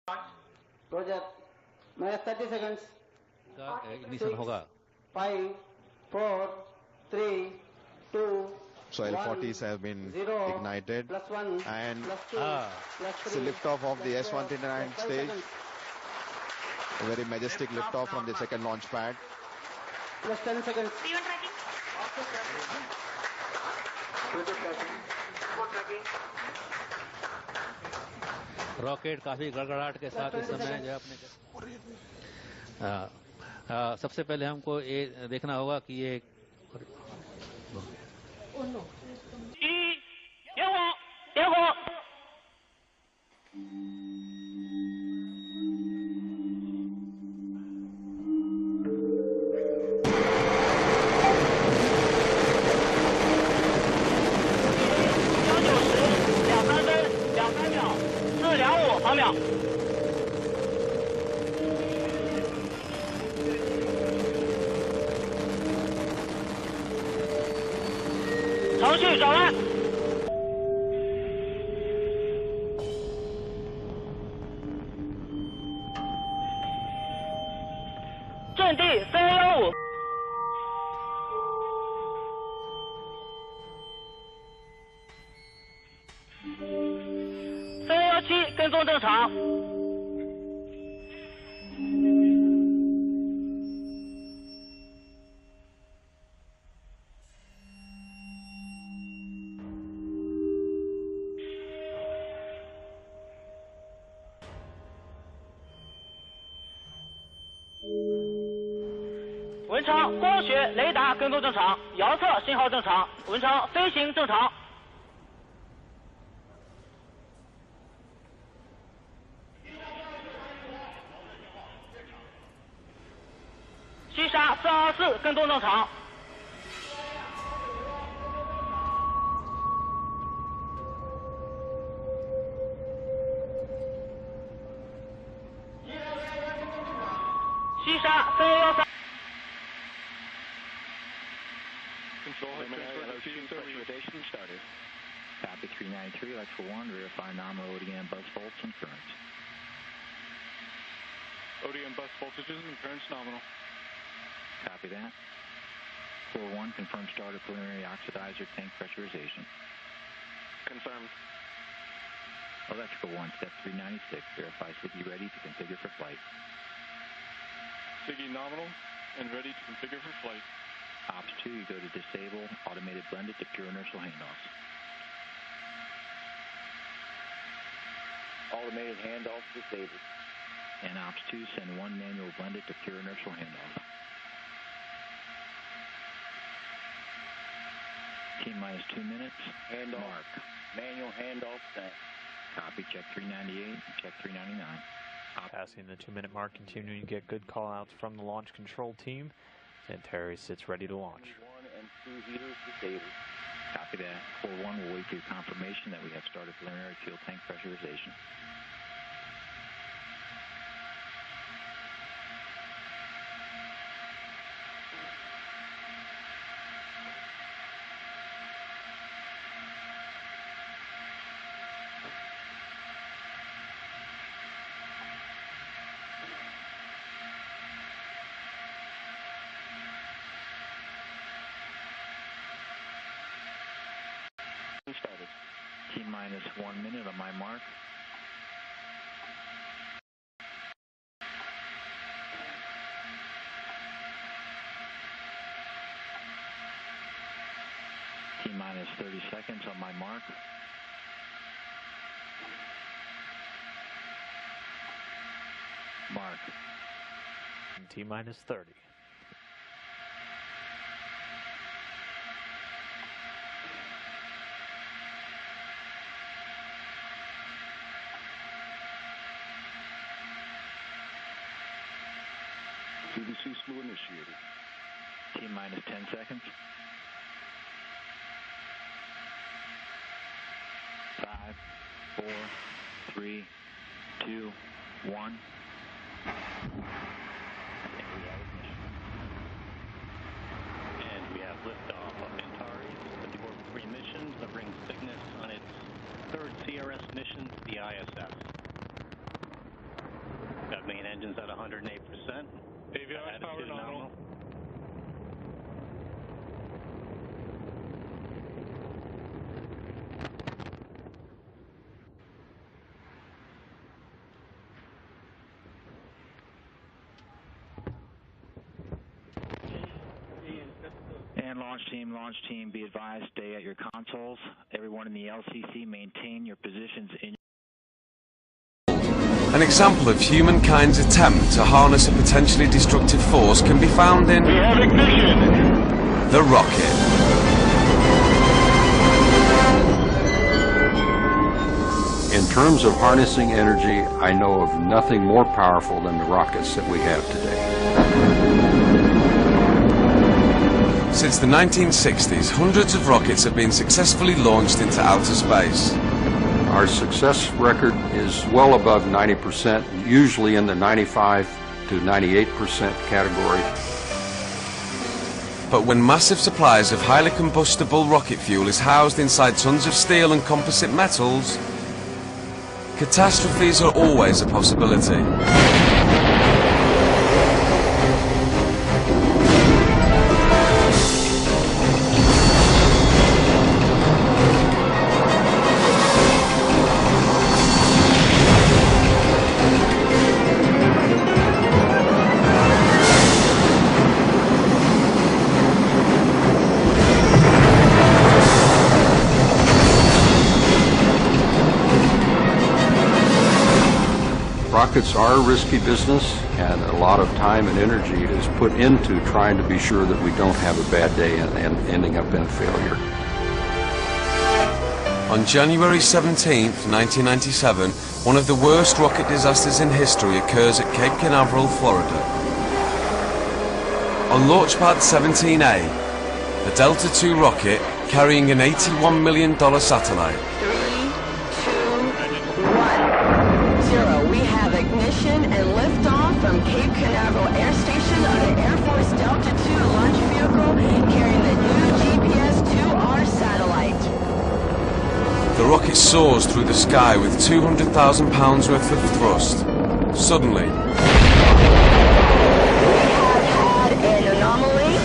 Roger. Minus 30 seconds. Ignition होगा. 5, 4, 3, 2. So L40s have been ignited, +1, and +2, it's the liftoff of the S-139 stage. A very majestic liftoff from the second launch pad. +10 seconds. Rocket काफी गड़गड़ाहट के साथ इस समय जो है अपने सबसे पहले हमको ये देखना होगा कि ये程序转弯。阵地315。317跟踪正常。文昌光学雷达跟踪正常，遥测信号正常，文昌飞行正常。西沙424跟踪正常。西沙3113。Control started. Copy 393, electrical 1, verify nominal ODM bus volts and currents. ODM bus voltages and currents nominal. Copy that. 41, confirm start of preliminary oxidizer tank pressurization. Confirmed. Electrical 1, step 396, verify SIGI ready to configure for flight. SIGI nominal and ready to configure for flight. Ops 2, you go to disable automated blended to pure inertial handoffs. Automated handoffs disabled. And Ops 2, send one manual blended to pure inertial handoff. T-minus 2 minutes. Handoff. Mark. Manual handoff sent. Copy, check 398, check 399. Passing the 2-minute mark, continuing to get good call-outs from the launch control team. And Terry sits ready to launch. 1 and 2 heaters disabled. Copy that. 41 will wait for your confirmation that we have started preliminary fuel tank pressurization. Started. T-minus 1 minute on my mark. T-minus 30 seconds on my mark. Mark. T-minus 30. CDC slew initiated. T-minus 10 seconds. 5, 4, 3, 2, 1. And we have liftoff of Antares, the orbit 3 mission, delivering Cygnus on its third CRS mission to the ISS. Main engine's at 108%. Avionics power nominal. And launch team, be advised, stay at your consoles. Everyone in the LCC, maintain your positions in. An example of humankind's attempt to harness a potentially destructive force can be found in We have ignition. the rocket. In terms of harnessing energy, I know of nothing more powerful than the rockets that we have today. Since the 1960s, hundreds of rockets have been successfully launched into outer space. Our success record is well above 90%, usually in the 95 to 98% category. But when massive supplies of highly combustible rocket fuel is housed inside tons of steel and composite metals, catastrophes are always a possibility. Rockets are a risky business, and a lot of time and energy is put into trying to be sure that we don't have a bad day and ending up in a failure. On January 17th, 1997, one of the worst rocket disasters in history occurs at Cape Canaveral, Florida. On launch pad 17A, a Delta II rocket carrying an $81 million satellite. 3, 2, 1, 0. We have ignition and liftoff from Cape Canaveral Air Station of the Air Force Delta II launch vehicle carrying the new GPS-2R satellite. The rocket soars through the sky with 200,000 pounds worth of thrust. Suddenly, We have had an anomaly.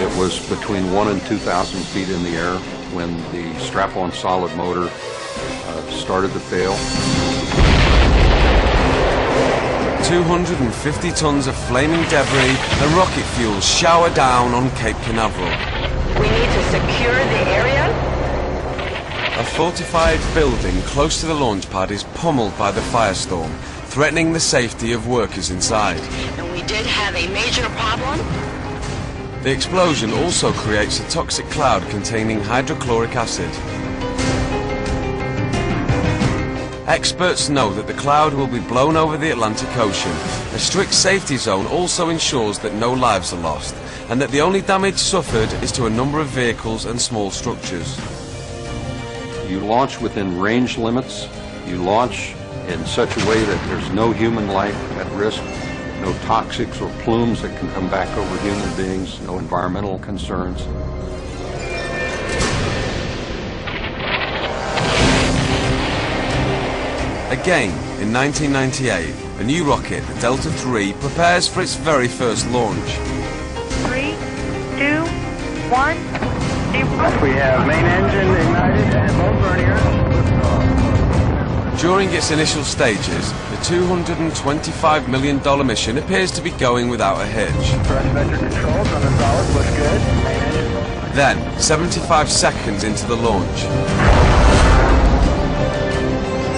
It was between 1,000 and 2,000 feet in the air when the strap-on solid motor started to fail. 250 tons of flaming debris and rocket fuel shower down on Cape Canaveral. We need to secure the area. A fortified building close to the launch pad is pummeled by the firestorm, threatening the safety of workers inside. And we did have a major problem. The explosion also creates a toxic cloud containing hydrochloric acid. Experts know that the cloud will be blown over the Atlantic Ocean. A strict safety zone also ensures that no lives are lost, and that the only damage suffered is to a number of vehicles and small structures. You launch within range limits. You launch in such a way that there's no human life at risk, no toxics or plumes that can come back over human beings, no environmental concerns. Again, in 1998, a new rocket, the Delta III, prepares for its very first launch. 3, 2, 1, 0. We have main engine ignited and both verniers. During its initial stages, the $225 million mission appears to be going without a hitch. Thrust vector controls on the solid looks good. Main engine. Then, 75 seconds into the launch,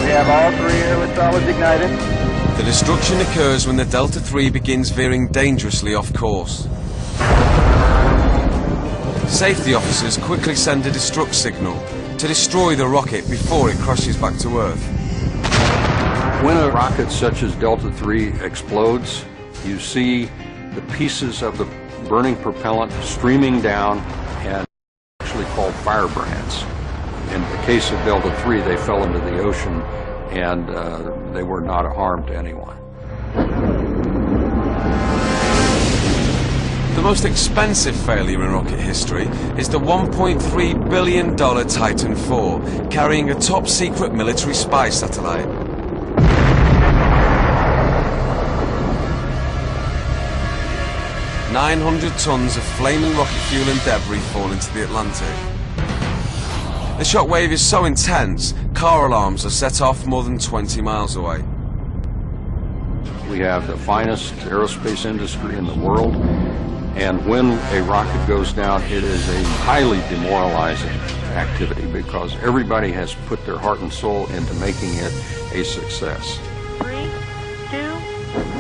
We have all 3 airless solids ignited. the destruction occurs when the Delta III begins veering dangerously off course. Safety officers quickly send a destruct signal to destroy the rocket before it crashes back to Earth. When a rocket such as Delta III explodes, you see the pieces of the burning propellant streaming down and actually called firebrands. In the case of Delta III, they fell into the ocean and they were not a harm to anyone. The most expensive failure in rocket history is the $1.3 billion Titan IV, carrying a top-secret military spy satellite. 900 tons of flaming rocket fuel and debris fall into the Atlantic. The shockwave is so intense, car alarms are set off more than 20 miles away. We have the finest aerospace industry in the world, and when a rocket goes down, it is a highly demoralizing activity because everybody has put their heart and soul into making it a success. 3, 2,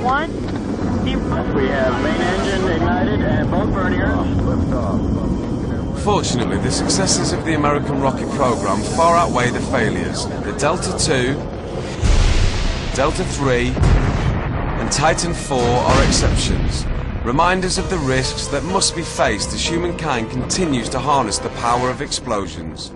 1, 0. We have main engine ignited and both burners. Lift off. Fortunately, the successes of the American rocket program far outweigh the failures. The Delta II, Delta III, and Titan IV are exceptions. Reminders of the risks that must be faced as humankind continues to harness the power of explosions.